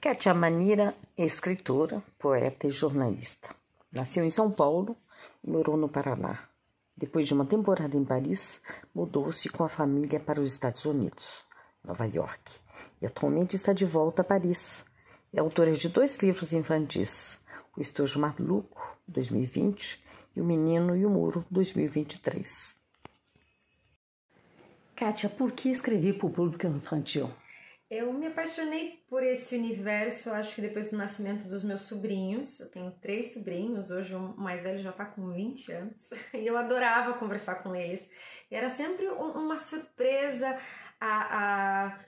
Kátia Manira é escritora, poeta e jornalista. Nasceu em São Paulo e morou no Paraná. Depois de uma temporada em Paris, mudou-se com a família para os Estados Unidos, Nova York, e atualmente está de volta a Paris. É autora de 2 livros infantis, O Estojo Maluco, 2020, e O Menino e o Muro, 2023. Kátia, por que escrever para o público infantil? Eu me apaixonei por esse universo, acho que depois do nascimento dos meus sobrinhos. Eu tenho 3 sobrinhos, hoje o mais velho já está com 20 anos. E eu adorava conversar com eles. E era sempre uma surpresa a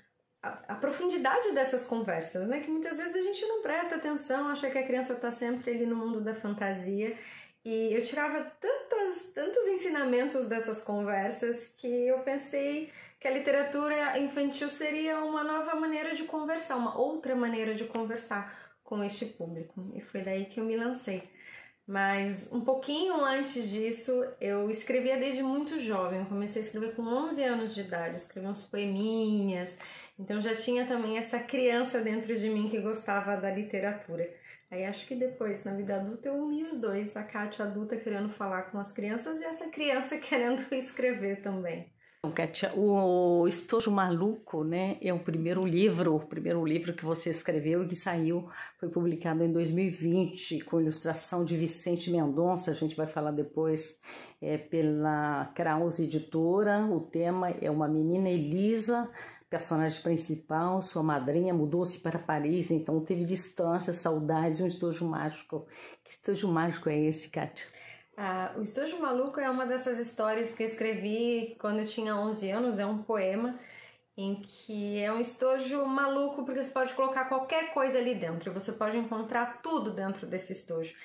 profundidade dessas conversas, né? Que muitas vezes a gente não presta atenção, acha que a criança está sempre ali no mundo da fantasia. E eu tirava tantos ensinamentos dessas conversas que eu pensei que a literatura infantil seria uma nova maneira de conversar, uma outra maneira de conversar com este público. E foi daí que eu me lancei. Mas um pouquinho antes disso, eu escrevia desde muito jovem. Eu comecei a escrever com 11 anos de idade, escrevi uns poeminhas. Então já tinha também essa criança dentro de mim que gostava da literatura. Aí acho que depois, na vida adulta, eu uni os dois. A Kátia adulta querendo falar com as crianças e essa criança querendo escrever também. Kátia, o Estojo Maluco, né, é o primeiro livro que você escreveu e que saiu, foi publicado em 2020, com ilustração de Vicente Mendonça, a gente vai falar depois, pela Krause Editora. O tema é uma menina Elisa, personagem principal, sua madrinha mudou-se para Paris, então teve distância, saudades e um estojo mágico. Que estojo mágico é esse, Kátia? O Estojo Maluco é uma dessas histórias que eu escrevi quando eu tinha 11 anos, é um poema em que é um estojo maluco porque você pode colocar qualquer coisa ali dentro, você pode encontrar tudo dentro desse estojo.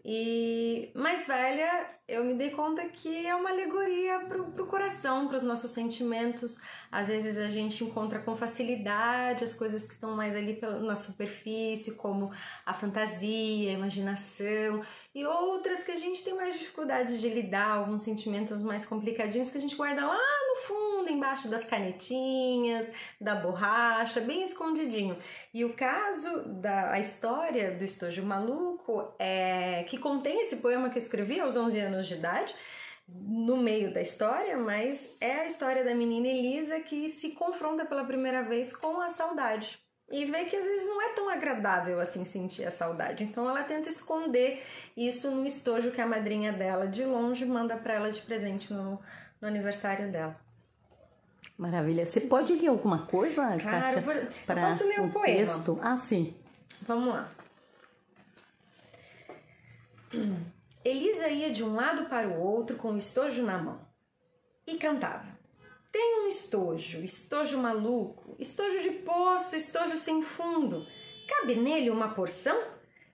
E mais velha, eu me dei conta que é uma alegoria pro coração, para os nossos sentimentos. Às vezes a gente encontra com facilidade as coisas que estão mais ali na superfície, como a fantasia, a imaginação, e outras que a gente tem mais dificuldade de lidar, alguns sentimentos mais complicadinhos que a gente guarda lá no fundo, embaixo das canetinhas, da borracha, bem escondidinho. E o caso a história do Estojo Maluco que contém esse poema que eu escrevi aos 11 anos de idade, no meio da história, mas é a história da menina Elisa que se confronta pela primeira vez com a saudade. E vê que às vezes não é tão agradável assim sentir a saudade. Então ela tenta esconder isso no estojo que a madrinha dela, de longe, manda para ela de presente no aniversário dela. Maravilha. Você pode ler alguma coisa, Kátia? Claro, eu posso ler um poema. Texto? Ah, sim. Vamos lá. Elisa ia de um lado para o outro com o estojo na mão e cantava. Tem um estojo, estojo maluco, estojo de poço, estojo sem fundo. Cabe nele uma porção?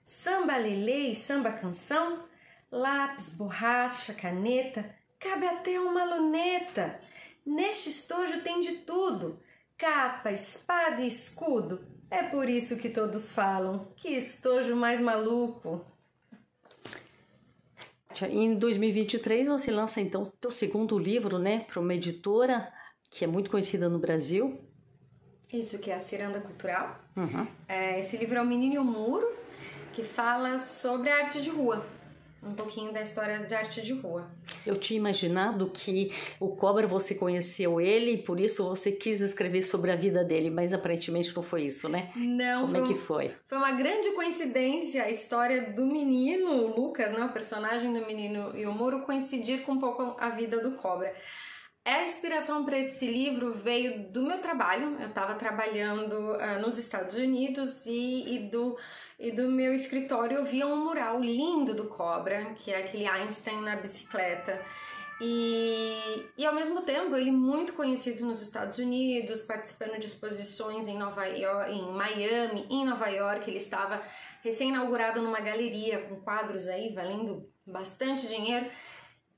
Samba lelê e samba canção? Lápis, borracha, caneta, cabe até uma luneta. Neste estojo tem de tudo, capa, espada e escudo. É por isso que todos falam, que estojo mais maluco. Em 2023 você lança então o seu segundo livro, né, para uma editora que é muito conhecida no Brasil. Isso, que é a Ciranda Cultural. Uhum. Esse livro é O Menino e o Muro, que fala sobre a arte de rua. Um pouquinho da história de arte de rua. Eu tinha imaginado que o Cobra, você conheceu ele e por isso você quis escrever sobre a vida dele, mas aparentemente não foi isso, né? Não. Como é que foi? Foi uma grande coincidência a história do menino, o Lucas, né, o personagem do Menino e o Muro, coincidir com um pouco a vida do Cobra. A inspiração para esse livro veio do meu trabalho. Eu estava trabalhando nos Estados Unidos e do meu escritório eu via um mural lindo do Cobra, que é aquele Einstein na bicicleta. E ao mesmo tempo ele muito conhecido nos Estados Unidos, participando de exposições em Nova York, em Miami, em Nova York. Ele estava recém-inaugurado numa galeria com quadros aí valendo bastante dinheiro.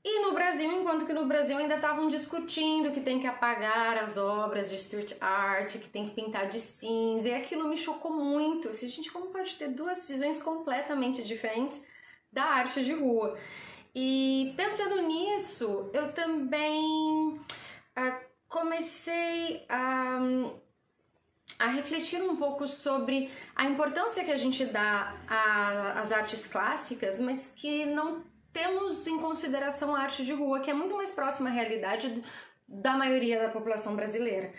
E no Brasil, enquanto que no Brasil ainda estavam discutindo que tem que apagar as obras de street art, que tem que pintar de cinza, e aquilo me chocou muito. Eu fiz, gente, como pode ter 2 visões completamente diferentes da arte de rua? E pensando nisso, eu também comecei a a refletir um pouco sobre a importância que a gente dá às artes clássicas, mas que não temos em consideração a arte de rua, que é muito mais próxima à realidade da maioria da população brasileira.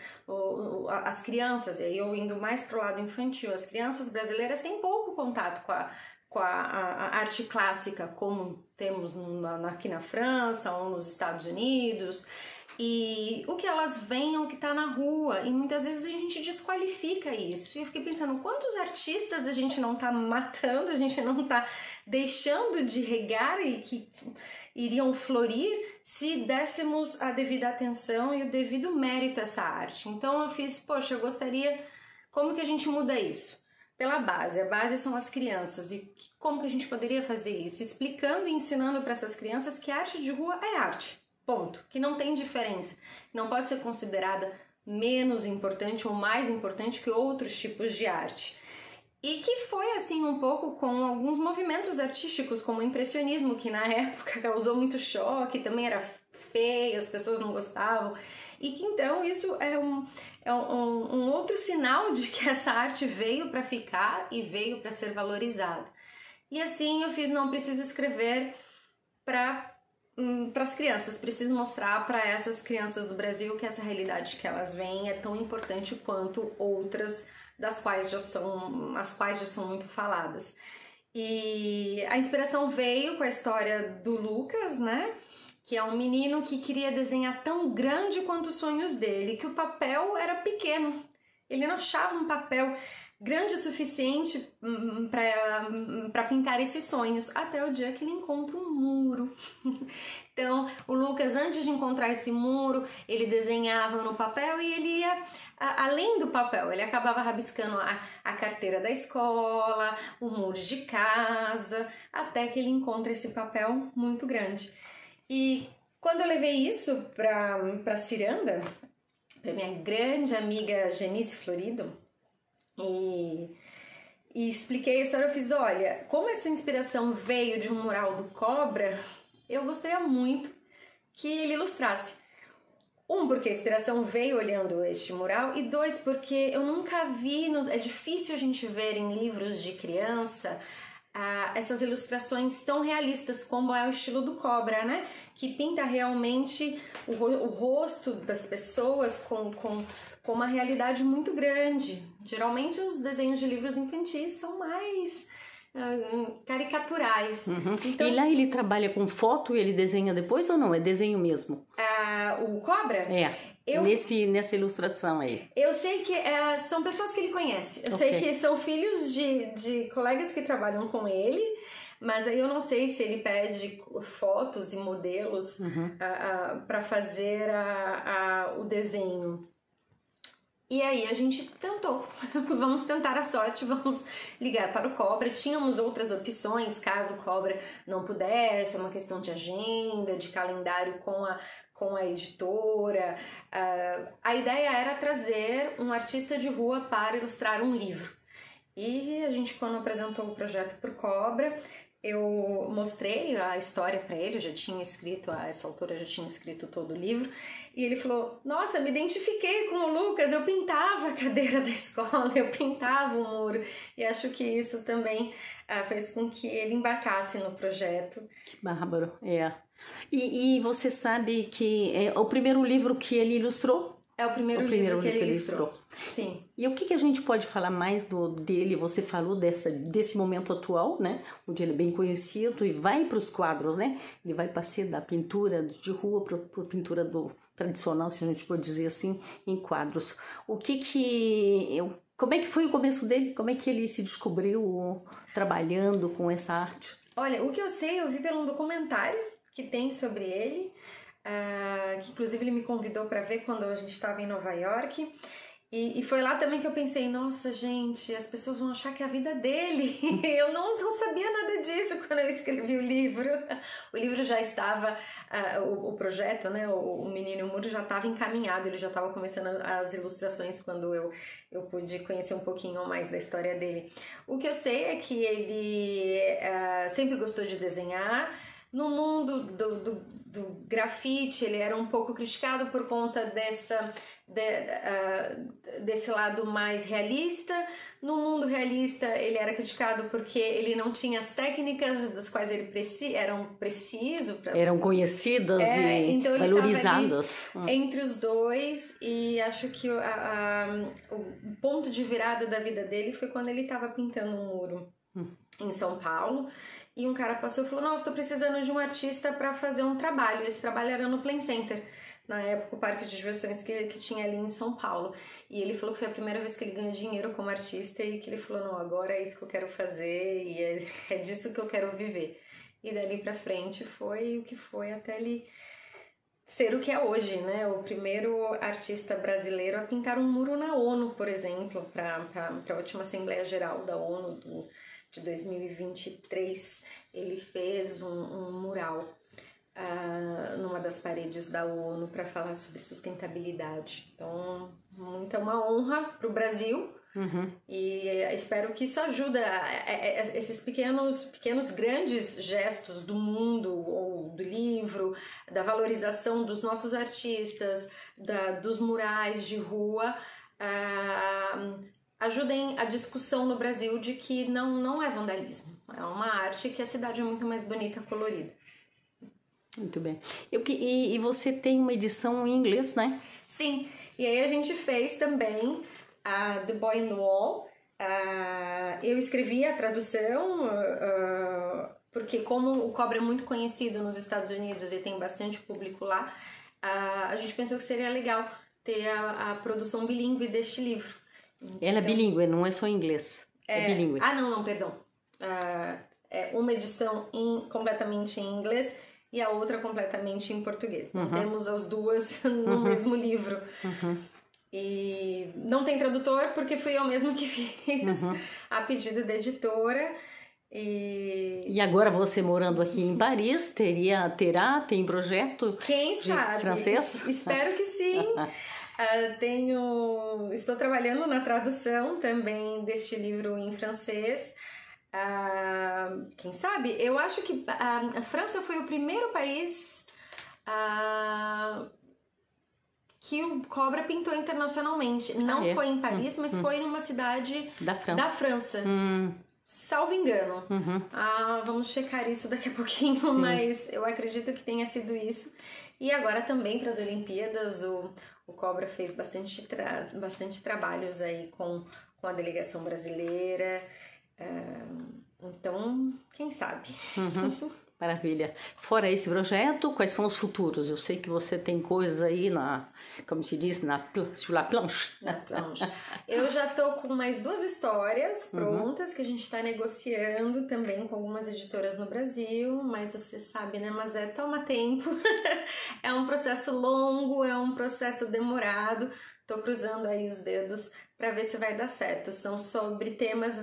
As crianças, e aí eu indo mais para o lado infantil, as crianças brasileiras têm pouco contato com a arte clássica, como temos aqui na França ou nos Estados Unidos. E o que elas veem é o que está na rua, e muitas vezes a gente desqualifica isso. E eu fiquei pensando, quantos artistas a gente não está matando, a gente não está deixando de regar e que iriam florir se dessemos a devida atenção e o devido mérito a essa arte. Então eu fiz, poxa, eu gostaria, como que a gente muda isso? Pela base, a base são as crianças, e como que a gente poderia fazer isso? Explicando e ensinando para essas crianças que a arte de rua é arte. Ponto. Que não tem diferença. Não pode ser considerada menos importante ou mais importante que outros tipos de arte. E que foi assim um pouco com alguns movimentos artísticos, como o impressionismo, que na época causou muito choque, também era feio, as pessoas não gostavam. E que então isso é um outro sinal de que essa arte veio para ficar e veio para ser valorizada. E assim eu fiz, não preciso escrever para as crianças, preciso mostrar para essas crianças do Brasil que essa realidade que elas veem é tão importante quanto outras as quais já são muito faladas. E a inspiração veio com a história do Lucas, né? Que é um menino que queria desenhar tão grande quanto os sonhos dele, que o papel era pequeno. Ele não achava um papel grande o suficiente para pintar esses sonhos, até o dia que ele encontra um muro. Então, o Lucas, antes de encontrar esse muro, ele desenhava no papel e ele ia, além do papel, ele acabava rabiscando a carteira da escola, o muro de casa, até que ele encontra esse papel muito grande. E quando eu levei isso para Ciranda, para minha grande amiga Genice Florido, e expliquei a história, eu fiz, olha, como essa inspiração veio de um mural do Cobra, eu gostaria muito que ele ilustrasse. Porque a inspiração veio olhando este mural, e dois, porque eu nunca vi, é difícil a gente ver em livros de criança essas ilustrações tão realistas como é o estilo do Cobra, né? Que pinta realmente o rosto das pessoas com uma realidade muito grande. Geralmente os desenhos de livros infantis são mais caricaturais. Então, e lá ele trabalha com foto e ele desenha depois ou não? É desenho mesmo? O Cobra? Nessa ilustração aí. Eu sei que são pessoas que ele conhece. Eu sei que são filhos de colegas que trabalham com ele, mas aí eu não sei se ele pede fotos e modelos para fazer o desenho. E aí a gente tentou, vamos tentar a sorte, vamos ligar para o Cobra. Tínhamos outras opções, caso o Cobra não pudesse, é uma questão de agenda, de calendário com a editora. A ideia era trazer um artista de rua para ilustrar um livro. E a gente, quando apresentou o projeto para o Cobra, eu mostrei a história para ele, eu já tinha escrito, a essa altura eu já tinha escrito todo o livro, e ele falou, nossa, me identifiquei com o Lucas, eu pintava a cadeira da escola, eu pintava o muro, e acho que isso também fez com que ele embarcasse no projeto. Que bárbaro, E você sabe que é o primeiro livro que ele ilustrou? É o primeiro livro que ele ilustrou. Sim. E o que a gente pode falar mais dele? Você falou desse momento atual, né? Onde ele é bem conhecido e vai para os quadros, né? Ele vai passear da pintura de rua para a pintura tradicional, se a gente pode dizer assim, em quadros. Como é que foi o começo dele? Como é que ele se descobriu trabalhando com essa arte? Olha, o que eu sei, eu vi pelo documentário que tem sobre ele, que inclusive ele me convidou para ver quando a gente estava em Nova York, e foi lá também que eu pensei, nossa gente, as pessoas vão achar que é a vida dele. Eu não sabia nada disso quando eu escrevi o livro. O livro já estava, o projeto, né, o Menino e o Muro já estava encaminhado, ele já estava começando as ilustrações quando eu pude conhecer um pouquinho mais da história dele. O que eu sei é que ele sempre gostou de desenhar, No mundo do grafite, ele era um pouco criticado por conta desse lado mais realista. No mundo realista, ele era criticado porque ele não tinha as técnicas das quais ele eram preciso. Eram conhecidas e então valorizadas. Entre os dois, e acho que o ponto de virada da vida dele foi quando ele estava pintando um muro em São Paulo. E um cara passou e falou, nossa, estou precisando de um artista para fazer um trabalho. Esse trabalho era no Play Center, na época o parque de diversões que tinha ali em São Paulo. E ele falou que foi a primeira vez que ele ganhou dinheiro como artista e que ele falou, não, agora é isso que eu quero fazer e é disso que eu quero viver. E dali pra frente foi o que foi até ele ser o que é hoje, né? O primeiro artista brasileiro a pintar um muro na ONU, por exemplo, para a última Assembleia Geral da ONU de 2023, ele fez um mural numa das paredes da ONU para falar sobre sustentabilidade. Então, é uma honra para o Brasil. E espero que isso ajude esses pequenos grandes gestos do mundo ou do livro, da valorização dos nossos artistas, dos murais de rua, ajudem a discussão no Brasil de que não é vandalismo, é uma arte que a cidade é muito mais bonita, colorida. Muito bem. E você tem uma edição em inglês, né? Sim, e aí a gente fez também The Boy in the Wall. Eu escrevi a tradução, porque como o Cobra é muito conhecido nos Estados Unidos e tem bastante público lá, a gente pensou que seria legal ter a produção bilíngue deste livro. Ela é bilíngue, não é só em inglês. É bilíngue. Não, perdão. É uma edição completamente em inglês e a outra completamente em português. Então, temos as duas no mesmo livro. E não tem tradutor porque fui eu mesma que fiz a pedido da editora. E agora você morando aqui em Paris, tem projeto Quem sabe? Francês? Espero que sim. Estou trabalhando na tradução também deste livro em francês. Quem sabe? Eu acho que a França foi o primeiro país que o Cobra pintou internacionalmente. Não foi em Paris, mas foi numa cidade da França. Salvo engano. Vamos checar isso daqui a pouquinho, sim. Mas eu acredito que tenha sido isso. E agora também para as Olimpíadas, o Cobra fez bastante trabalhos aí com a delegação brasileira. Então, quem sabe? Maravilha. Fora esse projeto, quais são os futuros? Eu sei que você tem coisas aí como se diz, sur la planche. Na planche. Eu já estou com mais 2 histórias prontas que a gente está negociando também com algumas editoras no Brasil, mas você sabe, né? Mas toma tempo. É um processo longo, é um processo demorado. Estou cruzando aí os dedos para ver se vai dar certo. São sobre temas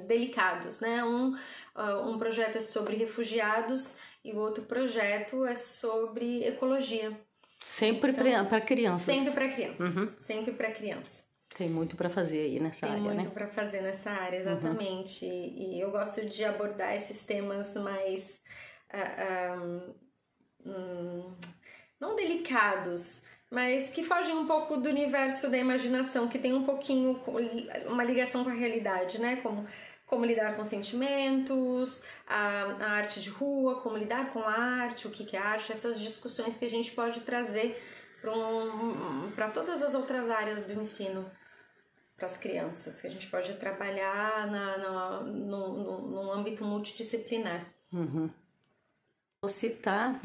delicados, né? Um projeto é sobre refugiados e o outro projeto é sobre ecologia. Sempre para crianças. Sempre para criança. Sempre para criança. Tem muito para fazer aí nessa área, né? Tem muito para fazer nessa área, exatamente. E eu gosto de abordar esses temas mais não delicados, mas que fogem um pouco do universo da imaginação, que tem um pouquinho uma ligação com a realidade, né? Como lidar com sentimentos, a arte de rua, como lidar com a arte, o que é arte, essas discussões que a gente pode trazer para todas as outras áreas do ensino para as crianças, que a gente pode trabalhar num âmbito multidisciplinar. Você está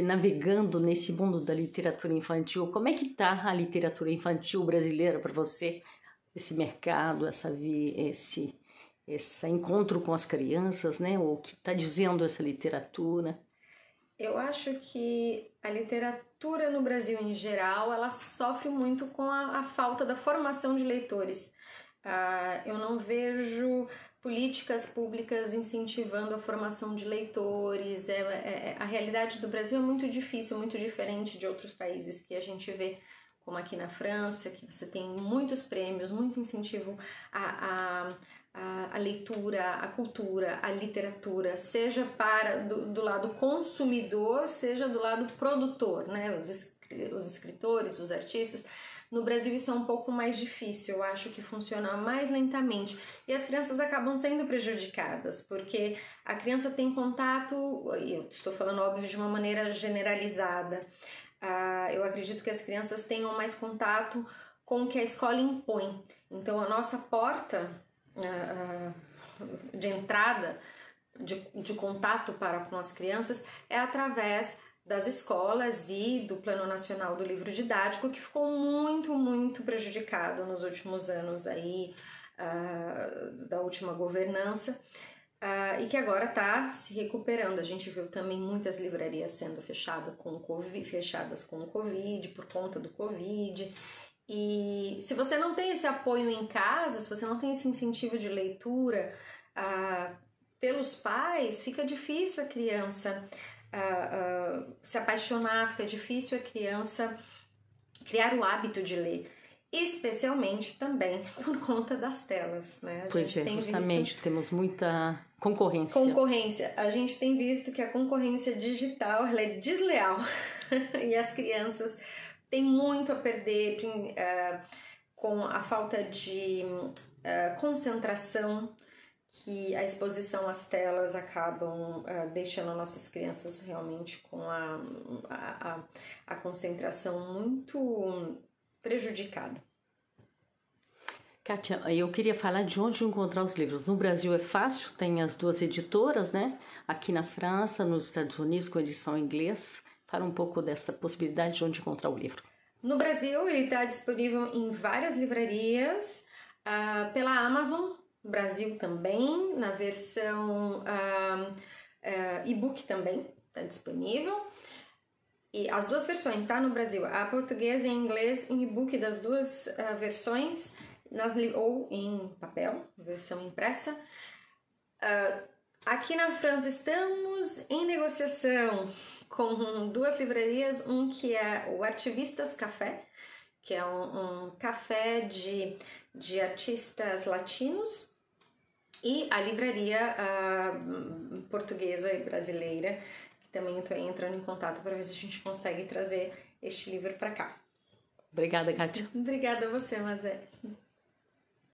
navegando nesse mundo da literatura infantil. Como é que está a literatura infantil brasileira para você? Esse mercado, esse encontro com as crianças, né? O que está dizendo essa literatura? Eu acho que a literatura no Brasil em geral, ela sofre muito com a falta da formação de leitores. Eu não vejo políticas públicas incentivando a formação de leitores. A realidade do Brasil é muito difícil, muito diferente de outros países que a gente vê como aqui na França, que você tem muitos prêmios, muito incentivo à leitura, à cultura, à literatura, seja do lado consumidor, seja do lado produtor, né? Os escritores, os artistas. No Brasil isso é um pouco mais difícil, eu acho que funciona mais lentamente e as crianças acabam sendo prejudicadas, porque a criança tem contato, eu estou falando óbvio de uma maneira generalizada, eu acredito que as crianças tenham mais contato com o que a escola impõe, então a nossa porta de entrada, de contato com as crianças é através das escolas e do Plano Nacional do Livro Didático, que ficou muito prejudicado nos últimos anos aí, da última governança, e que agora está se recuperando. A gente viu também muitas livrarias sendo fechadas com o Covid, por conta do Covid. E se você não tem esse apoio em casa, se você não tem esse incentivo de leitura pelos pais, fica difícil a criança se apaixonar, fica difícil a criança criar o hábito de ler, especialmente também por conta das telas, né? Pois é, justamente, temos muita concorrência. A gente tem visto que a concorrência digital ela é desleal e as crianças têm muito a perder com a falta de concentração que a exposição às telas acabam deixando nossas crianças realmente com a concentração muito prejudicada. Kátia, eu queria falar de onde encontrar os livros. No Brasil é fácil, tem as 2 editoras, né? Aqui na França, nos Estados Unidos, com edição em inglês. Fala um pouco dessa possibilidade de onde encontrar o livro. No Brasil, ele está disponível em várias livrarias, pela Amazon, Brasil também, na versão e-book também está disponível. E as 2 versões, tá? No Brasil, a portuguesa e em inglês, em e-book das 2 versões, ou em papel, versão impressa. Aqui na França estamos em negociação com 2 livrarias, um que é o Artivistas Café, que é um café de artistas latinos, e a livraria portuguesa e brasileira, que também estou entrando em contato para ver se a gente consegue trazer este livro para cá. Obrigada, Kátia. Obrigada a você, Mazé.